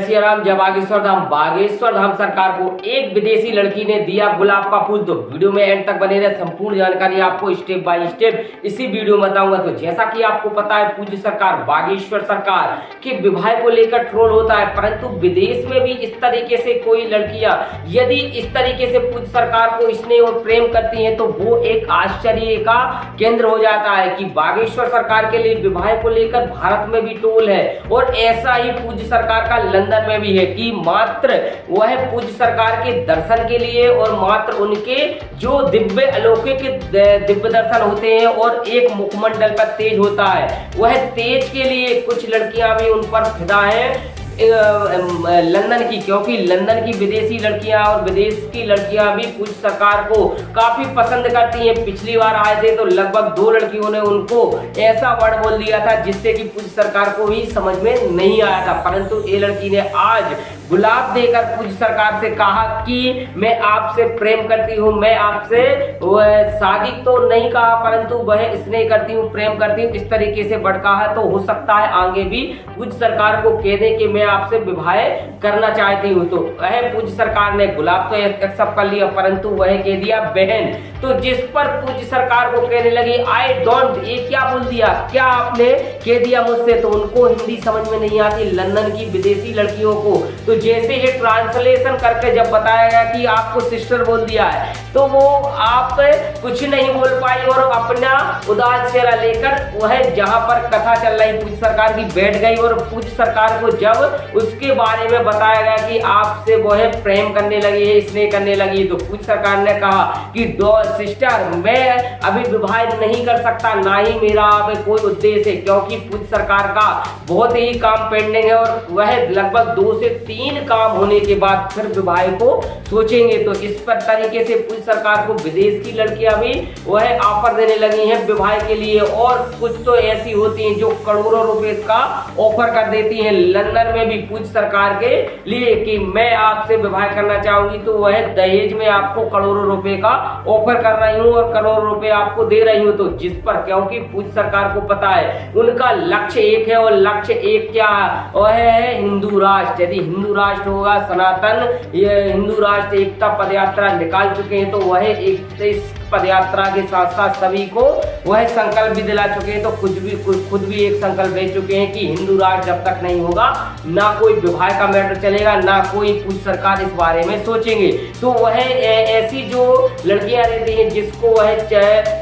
श्री राम। जब बागेश्वर धाम सरकार को एक विदेशी लड़की ने दिया गुलाब का फूल। तो वीडियो में एंड तक बने रहे, संपूर्ण जानकारी आपको स्टेप बाय स्टेप इसी वीडियो में बताऊंगा। तो जैसा कि आपको पता है, पूज्य सरकार बागेश्वर सरकार के विवाह को लेकर ट्रोल होता है, परंतु विदेश में भी इस तरीके से कोई लड़कियां यदि इस तरीके से पूज्य सरकार को स्नेह और प्रेम करती हैं तो वो एक आश्चर्य का केंद्र हो जाता है कि बागेश्वर सरकार के लिए विवाह को लेकर भारत में भी ट्रोल है। और ऐसा ही पूज्य सरकार का लंदन में भी है कि मात्र वह पूज्य सरकार के दर्शन के लिए और मात्र उनके जो दिव्य अलौकिक दिव्य दर्शन होते हैं और एक मुखमंडल पर तेज होता है, वह तेज के लिए कुछ लड़कियां भी उन पर फिदा है लंदन की, क्योंकि लंदन की विदेशी लड़कियां और विदेश की लड़कियां भी पूज्य सरकार को काफी पसंद करती हैं। पिछली बार आए थे तो लगभग 2 लड़कियों ने उनको ऐसा वर्ड बोल दिया था जिससे कि पूज्य सरकार को भी समझ में नहीं आया था, परंतु ये लड़की ने आज गुलाब देकर पूज्य सरकार से कहा कि मैं आपसे प्रेम करती हूँ, मैं आपसे शादी तो नहीं कहा परंतु वह स्नेह करती हूँ, प्रेम करती हूँ, इस तरीके से भड़का है। तो हो सकता है आगे भी पूज्य सरकार को कह दे कि मैं आपसे विवाह करना चाहती हूँ। तो वह पूज्य सरकार ने गुलाब तो एक्सेप्ट कर लिया, परंतु वह कह दिया बहन। तो जिस पर पूज्य सरकार को कहने लगी आई डोंट, ये क्या बोल दिया, क्या आपने कह दिया मुझसे। तो उनको हिंदी समझ में नहीं आती लंदन की विदेशी लड़कियों को। तो जैसे ये ट्रांसलेशन करके जब बताया गया कि आपको सिस्टर बोल दिया है, तो वो आप कुछ नहीं बोल पाई और अपना उदास चेहरा लेकर वह जहां पर कथा चल रही पूज्य सरकार की बैठ गई। और पूज्य सरकार को जब उसके बारे में बताया गया कि आपसे वह प्रेम करने लगी है, स्नेह करने लगी है, तो पूज्य सरकार ने कहा कि दो सिस्टर, मैं अभी विवाह नहीं कर सकता, ना ही मेरा कोई उद्देश्य है, क्योंकि पूज्य सरकार का बहुत ही काम पेंडिंग है और वह लगभग 2 से 3 काम होने के बाद फिर विवाह को सोचेंगे। तो इस पर तरीके से पूज्य सरकार को विदेश की लड़कियां भी वह ऑफर देने लगी हैं विवाह के लिए। और कुछ तो ऐसी होती हैं जो करोड़ों रुपए का ऑफर कर देती हैं लंदन में भी पूज्य सरकार के लिए कि मैं आपसे विवाह करना चाहूंगी, तो वह दहेज में आपको करोड़ों रुपए का ऑफर कर रही हूँ और करोड़ों रुपए आपको दे रही हूँ। तो जिस पर, क्योंकि पूज्य सरकार को पता है उनका लक्ष्य एक है और लक्ष्य एक क्या है, वह है हिंदू राष्ट्र। यदि हिंदू राष्ट्र होगा, सनातन ये हिंदू राष्ट्र एकता पदयात्रा निकाल चुके हैं, तो वह एक पदयात्रा के साथ साथ सभी को वह संकल्प भी दिला चुके हैं। तो खुद भी एक संकल्प ले चुके हैं कि हिंदू राष्ट्र जब तक नहीं होगा ना कोई विवाह का मैटर चलेगा, ना कोई पूज्य सरकार इस बारे में सोचेंगे। तो वह ऐसी जो लड़कियां रहती हैं जिसको वह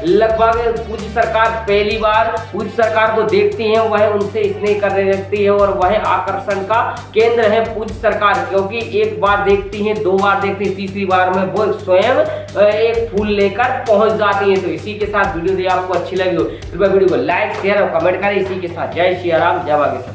लगभग पूज्य सरकार पहली बार पूज्य सरकार को देखती हैं, वह उनसे स्नेह करने लगती है और वह आकर्षण का केंद्र है पूज्य सरकार, क्योंकि एक बार देखती हैं, 2 बार देखती हैं, तीसरी बार में वो स्वयं एक फूल लेकर पहुंच जाती है। तो इसी के साथ वीडियो आपको अच्छी लगी हो तो वीडियो को लाइक शेयर और कमेंट करें। इसी के साथ जय श्री राम, जय बागेश्वर।